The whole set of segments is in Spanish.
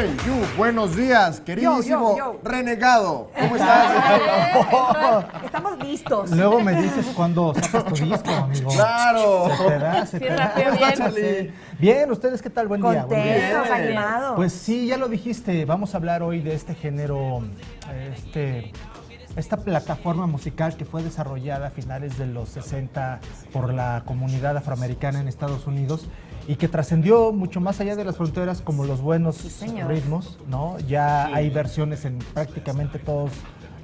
Hey, buenos días, queridísimo yo. renegado. ¿Cómo estás? Estamos listos. Luego me dices cuándo sacas tu disco, amigo. ¡Claro! Se te da. rapeo ¿Cómo estás, bien. Charlie? Bien, ¿ustedes qué tal? Buen día. Buen día. Contentos, Bien. animados. Pues sí, ya lo dijiste, vamos a hablar hoy de este género, esta plataforma musical que fue desarrollada a finales de los 60 por la comunidad afroamericana en Estados Unidos y que trascendió mucho más allá de las fronteras como los buenos señor. ritmos, ¿no? Ya hay versiones en prácticamente todos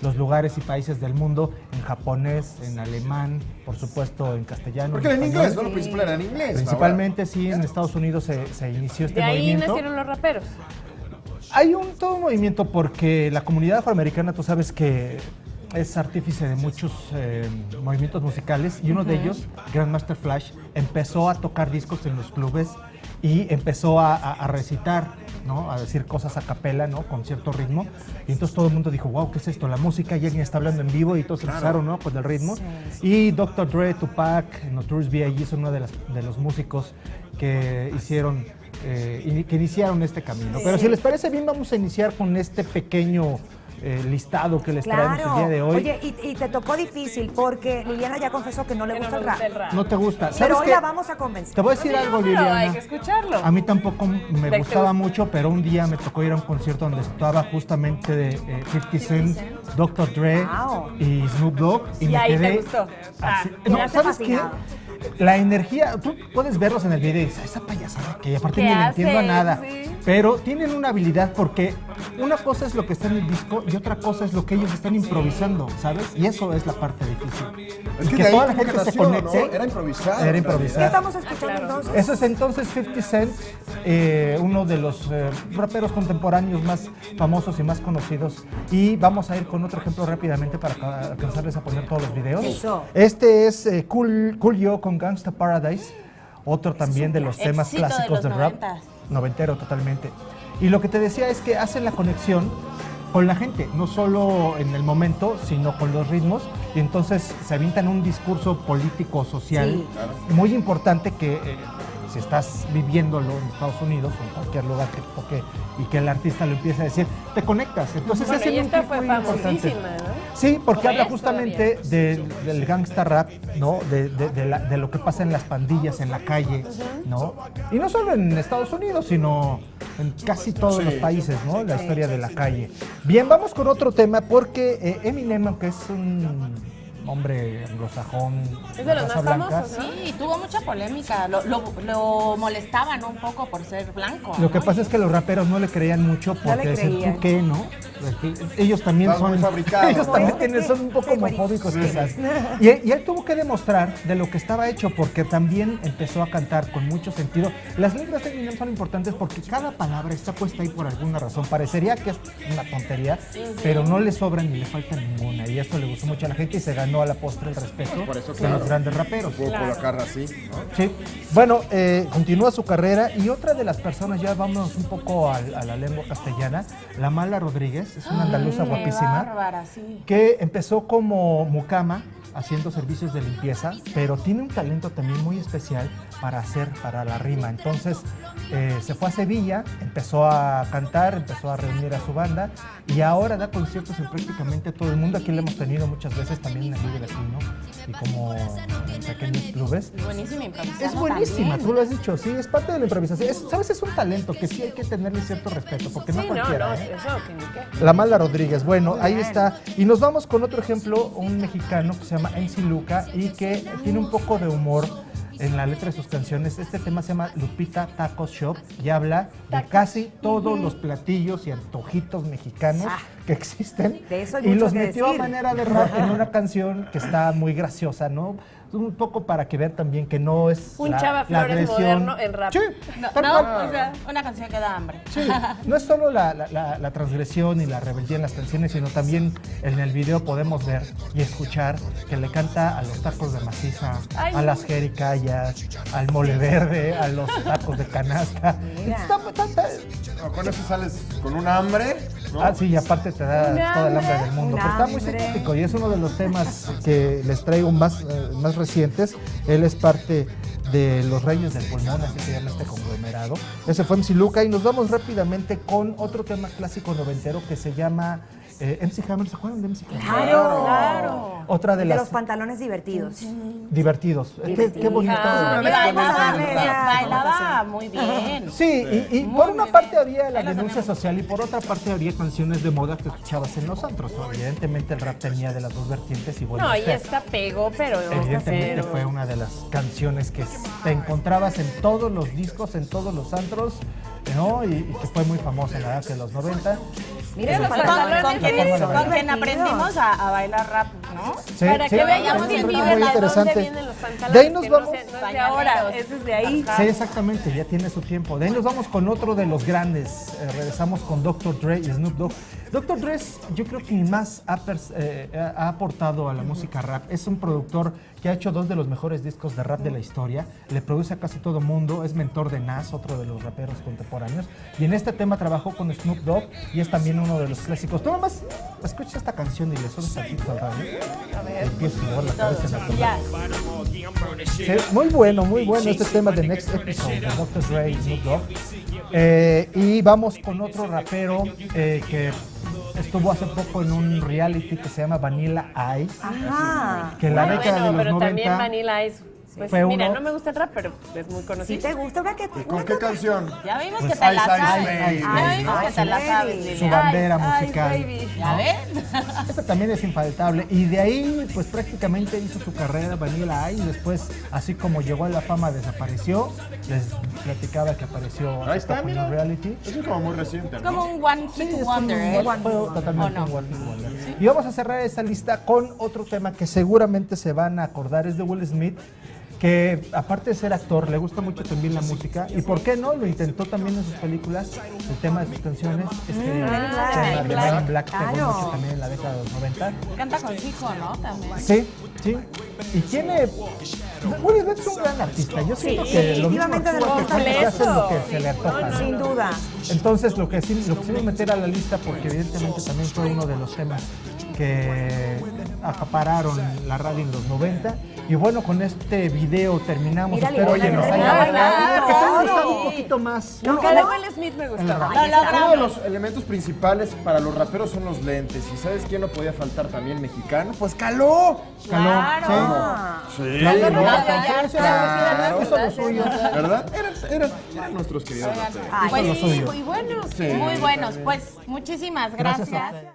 los lugares y países del mundo, en japonés, en alemán, por supuesto en castellano. Porque era en español. inglés, ¿no? Lo principal era en inglés. Principalmente sí, en Estados Unidos se inició este De ahí movimiento. nacieron los raperos. Hay todo un movimiento porque la comunidad afroamericana, tú sabes que es artífice de muchos movimientos musicales y uno de ellos, Grandmaster Flash, empezó a tocar discos en los clubes y empezó a recitar, ¿no? A decir cosas a capela, ¿no? Con cierto ritmo. Y entonces todo el mundo dijo, wow, ¿qué es esto? La música, y alguien está hablando en vivo y todos empezaron, ¿no? Con el ritmo. Y Dr. Dre, Tupac, Notorious B.I.G. son uno de los músicos que hicieron... que iniciaron este camino. Pero si les parece bien, vamos a iniciar con este pequeño listado que les traemos el día de hoy. Oye, y te tocó difícil porque Liliana ya confesó que no le gusta el rap. No te gusta. ¿Sabes Pero hoy qué? la vamos a convencer. Te voy a decir algo, Pero Liliana. hay que escucharlo. A mí tampoco me ¿Te gustaba gusta? mucho, pero un día me tocó ir a un concierto donde estaba justamente de 50 Cent, Dr. Dre Wow. y Snoop Dogg. Y me ahí te quedé gustó. así. me No, has ¿sabes qué? fascinado. La energía, tú puedes verlos en el video y dices, esa payasada que aparte ¿Qué ni le entiendo a hacen? nada. Sí. Pero tienen una habilidad porque una cosa es lo que está en el disco y otra cosa es lo que ellos están improvisando, ¿sabes? Y eso es la parte difícil. Es Y que de ahí toda la como gente que se nació, conecte. ¿no? Era improvisado. Era en improvisado. ¿Qué estamos escuchando entonces? Eso es entonces 50 Cent, uno de los raperos contemporáneos más famosos y más conocidos. Y vamos a ir con otro ejemplo rápidamente para alcanzarles a poner todos los videos. Eso. Este es Cool Yo con Gangsta Paradise, otro también de los temas éxito de clásicos los del rap. 90s. Noventero totalmente. Y lo que te decía es que hacen la conexión con la gente, no solo en el momento, sino con los ritmos, y entonces se avientan un discurso político, social, Sí. muy importante que si estás viviéndolo en Estados Unidos o en cualquier lugar que toque y que el artista lo empiece a decir, te conectas. Entonces Bueno, hacen y un esta clip fue muy importante. famosísima, ¿no? Sí, porque Como habla es justamente del gangsta rap, ¿no? De lo que pasa en las pandillas, en la calle, ¿no? Y no solo en Estados Unidos, sino en casi todos los países, ¿no? La historia de la calle. Bien, vamos con otro tema porque Eminem, que es un hombre anglosajón, Es de los raza más blanca, famosos, ¿no? Sí, tuvo mucha polémica. Lo molestaban un poco por ser blanco. Lo que ¿no? pasa es que los raperos no le creían mucho porque le decían, creían. ¿tú qué, no? Ellos también Están muy son fabricados. ellos también Como este son un poco sí, güey. homofóbicos Sí. quizás. Y él tuvo que demostrar de lo que estaba hecho porque también empezó a cantar con mucho sentido. Las letras de Eminem son importantes porque cada palabra está puesta ahí por alguna razón. Parecería que es una tontería, pero no le sobra ni le falta ninguna. Y esto le gustó mucho a la gente y se ganó a la postre el respeto Por eso, de claro. los grandes raperos. Puedo colocarla así, ¿no? Sí, bueno, continúa su carrera y otra de las personas, ya vámonos un poco a la lengua castellana, la Mala Rodríguez, es una andaluza Qué guapísima, bárbara, sí. que empezó como mucama, haciendo servicios de limpieza, pero tiene un talento también muy especial para la rima. Entonces se fue a Sevilla, empezó a cantar, empezó a reunir a su banda y ahora da conciertos en prácticamente todo el mundo. Aquí lo hemos tenido muchas veces también en el Vive Latino y como en pequeños clubes. Buenísima improvisación. Es buenísima, tú lo has dicho, sí, es parte de la improvisación. ¿Sabes? Es un talento que sí hay que tenerle cierto respeto, porque no Sí, no, cualquiera. no, ¿eh? eso, que ni qué. La Mala Rodríguez, bueno, ahí bien. está. Y nos vamos con otro ejemplo, un mexicano que se llama MC Luca y que tiene un poco de humor en la letra de sus canciones. Este tema se llama Lupita Taco Shop y habla de casi todos los platillos y antojitos mexicanos que existen. De eso hay y mucho los que metió a decir. manera de rap en una canción que está muy graciosa, ¿no? Un poco para que vean también que no es Un la Chava Flores agresión. moderno en rap. Sí, No, tal no, cual. o sea, una canción que da hambre. Sí, no es solo la transgresión y la rebeldía en las canciones, sino también en el video podemos ver y escuchar que le canta a los tacos de maciza, Ay, a las jericayas, al mole verde, a los tacos de canasta. Mira. Está- No, con eso sales con un hambre. ¿no? Ah, sí, y aparte te da Un todo el hambre hambre. del mundo. Un Pero está muy hambre. simpático y es uno de los temas que les traigo más recientes. Él es parte de Los Reyes del Pulmón, así se llama este conglomerado. Ese fue MC Luca y nos vamos rápidamente con otro tema clásico noventero que se llama MC Hammer. ¿Se acuerdan de MC Hammer? Claro. Claro. Otra de De las los pantalones divertidos. divertidos. Qué bonito. Ah, Y bailaba, Esa bailaba muy bien. Sí, y por una parte había la denuncia social y por otra parte había canciones de moda que escuchabas en los antros. Evidentemente el rap tenía de las dos vertientes y bueno, No, y este esta pegó, pero evidentemente cero. fue una de las canciones que te encontrabas en todos los discos, en todos los antros, ¿no? Y que fue muy famosa en la edad de los 90. Miren los Con pantalones quien divertidos. aprendimos a bailar rap, ¿no? Sí, Para sí, que veamos sí, en muy vivo de dónde interesante. vienen los pantalones. De ahí nos que vamos. No, no es de ahora, es desde ahí. Sí, exactamente, ya tiene su tiempo. De ahí nos vamos con otro de los grandes. Regresamos con Dr. Dre y Snoop Dogg. Dr. Dre, yo creo que más ha aportado a la música rap. Es un productor que ha hecho dos de los mejores discos de rap de la historia. Le produce a casi todo mundo. Es mentor de Nas, otro de los raperos contemporáneos. Y en este tema trabajó con Snoop Dogg y es también uno de los clásicos. Tú nomás escucha esta canción y le subes tantito al radio. Empieza a mover la cabeza en la toma. Ya. Sí, muy bueno este tema de Next Episode de Dr. Dre y Snoop Dogg. Y vamos con otro rapero que estuvo hace poco en un reality que se llama Vanilla Ice, Ajá. que en la Bueno, década de los pero 90 también Vanilla Ice. Pues fue mira, uno- no me gusta el rap, pero es muy Si conocido. te gusta, ¿verdad que ¿Con qué canción? Ya vimos Pues que te la Ice, sabes. Ice, Ya Baby, vimos ¿no? que te la sabes, Su su Liliana. bandera Ay, musical. baby. ¿Ya ves? Esta también es infaltable. Y de ahí, pues prácticamente hizo su carrera Vanilla Ice. Después, así como llegó a la fama, desapareció. Les platicaba que apareció Ahí hasta está, con mira. el reality. Eso es como muy reciente, Es ¿no? como un one hit Es wonder, como ¿eh? fue totalmente ¿O no? un one hit wonder. Y vamos a cerrar esta lista con otro tema que seguramente se van a acordar, es de Will Smith, que aparte de ser actor, le gusta mucho también la música, y por qué no, lo intentó también en sus películas, el tema de sus canciones, tema Black. de Men in Black pegó Claro. mucho también en la década de los 90. Canta con su hijo, ¿no? También. Sí, sí, y tiene... Will Smith es un gran artista, yo siento que lo mismo definitivamente de actúa los que canta, que hace lo que completo. se le antoja, ¿no? Sin duda. Entonces lo que sí voy a meter a la lista, porque evidentemente también fue uno de los temas que acapararon la radio en los 90. Y bueno, con este video terminamos. Mírale, Espero que mírale, nos mírale, haya mírale, que te haya mírale. gustado un poquito más. Nunca de Will Smith me gustó. Lo Uno de logramos. los elementos principales para los raperos son los lentes. ¿Y sabes quién no podía faltar también mexicano? Pues Caló. Claro. Sí, Claro, ¿no? Claro, eso es lo suyo. ¿Verdad? Eran nuestros queridos raperos. Ay, Pues lo sí, suyo. muy buenos, Sí, muy buenos. también. Pues muchísimas Gracias a gracias. ustedes.